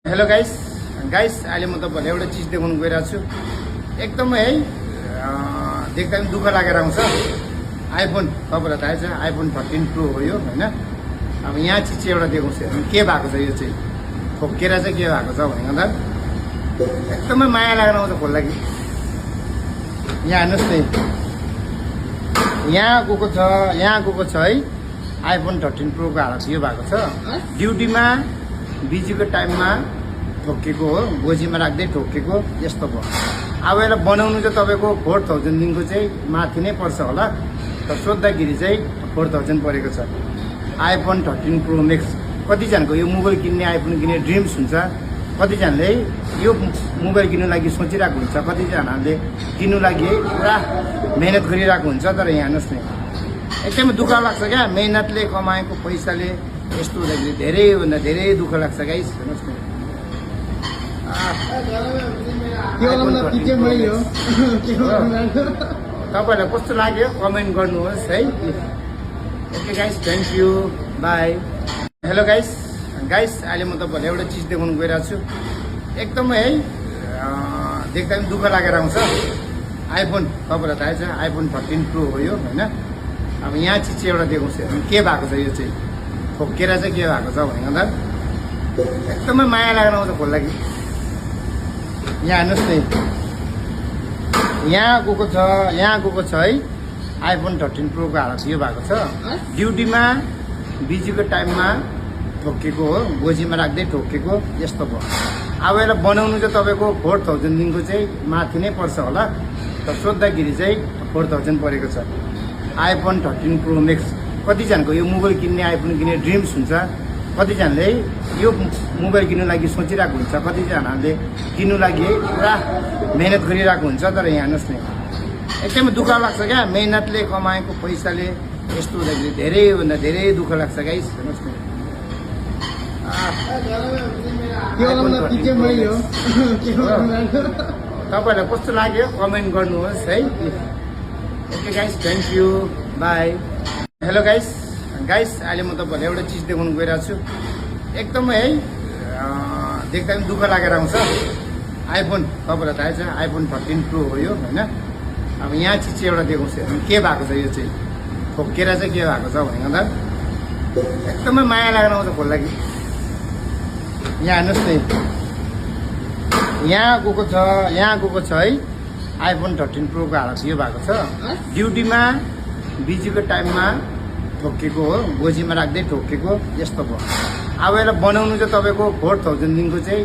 Hello guys अहिले म तपाईहरुलाई एउटा चीज देखाउन गइरहेको छु। एकदमै है देख्दा पनि दुःख लागेर आउँछ। आइफोन तपाईहरुलाई थाहा छ आइफोन 13 प्रो हो यो हैन। अब यहाँ चीज चाहिँ एउटा देखाउँछु के भएको छ यो चाहिँ ठोकेर चाहिँ के भएको छ भन्दा एकदमै माया लागेर आउँछ खोल्दा कि यहाँ हेर्नुस् न यहाँ गएको छ है आइफोन 13 प्रो को हालत यो भएको छ। ड्युटीमा बिजीको टाइममा ठोकेको हो, गोजीमा राख्दै ठोकेको यस्तो भयो। अब यसलाई बनाउनु चाहिँ तपाईको 4000 दिनको चाहिँ माथि नै पर्छ होला। तर सोद्धाखेरि चाहिँ 4000 परेको छ। आइफोन 13 प्रो मैक्स कतिजनाको यो मोबाइल किन्ने आइफोन किन्ने ड्रिम्स हुन्छ। कतिजनाले यो मोबाइल किन्नु लागि सोचिरहेको हुन्छ, कतिजनाले किन्नु लागि पुरा मेहनत गरिरहेको हुन्छ। तर यहाँ हेर्नुस् न एकदमै दुःख लाग्छ क्या, मेहनतले कमाएको पैसाले यस्तो हुँदाखेरि धेरैभन्दा धेरै दुःख लाग्छ गाइस। हेर्नुस् न तपाईहरुलाई कस्तो लाग्यो कमेन्ट गर्नुहोस् है। Okay guys, thank you, by. Hello guys अहिले म तपाईहरुलाई एउटा चीज देखाउन गइरहेको छु। एकदमै है देख्दा पनि दुःख लागेर आउँछ। आइफोन तपाईहरुलाई थाहा छ आइफोन 13 प्रो हो यो हैन। अब यहाँ चीज चाहिँ एउटा देखाउँछु के भएको छ यो चाहिँ ठोकेर चाहिँ के भएको छ भन्दा एकदमै माया लागेर आउँछ खोल्दा कि यहाँ हेर्नुस् न यहाँ गएको छ है आइफोन 13 प्रो को हालत यो भएको छ। ड्युटीमा बिजीको टाइममा ठोकेको हो, गोजीमा राख्दै ठोकेको यस्तो भयो। अब यसलाई बनाउनु चाहिँ तपाईको 4000 दिनको चाहिँ माथि नै पर्छ होला। तर सोद्धाखेरि चाहिँ 4000 परेको छ। आइफोन 13 प्रो मैक्स कतिजनाको यो मोबाइल किन्ने आइफोन किन्ने ड्रिम्स हुन्छ। कतिजनाले यो मोबाइल किन्नु लागि सोचिरहेको हुन्छ, कतिजनाले किन्नु लागि पुरा मेहनत गरिरहेको हुन्छ। तर यहाँ हेर्नुस् न एकदमै दुःख लाग्छ क्या, मेहनतले कमाएको पैसाले यस्तो हुँदाखेरि धेरैभन्दा धेरै दुःख लाग्छ गाइस। हेर्नुस् न तपाईहरुलाई कस्तो लाग्यो कमेन्ट गर्नुहोस् है। Okay guys, thank you, by. Hello guys अहिले म तपाईहरुलाई एउटा चीज देखाउन गइरहेको छु। एकदमै है देख्दा पनि दुःख लागेर आउँछ। आइफोन तपाईहरुलाई थाहा छ आइफोन 13 प्रो हो यो हैन। अब यहाँ चीज चाहिँ एउटा देखाउँछु के भएको छ यो चाहिँ ठोकेर चाहिँ के भएको छ भन्दा एकदमै माया लागेर आउँछ खोल्दा कि यहाँ हेर्नुस् न यहाँ गएको छ है आइफोन 13 प्रो को हालत यो भएको छ। ड्युटीमा बिजीको टाइममा ठोकेको हो, गोजीमा राख्दै ठोकेको यस्तो भयो। अब यसलाई बनाउनु चाहिँ तपाईको 4000 दिनको चाहिँ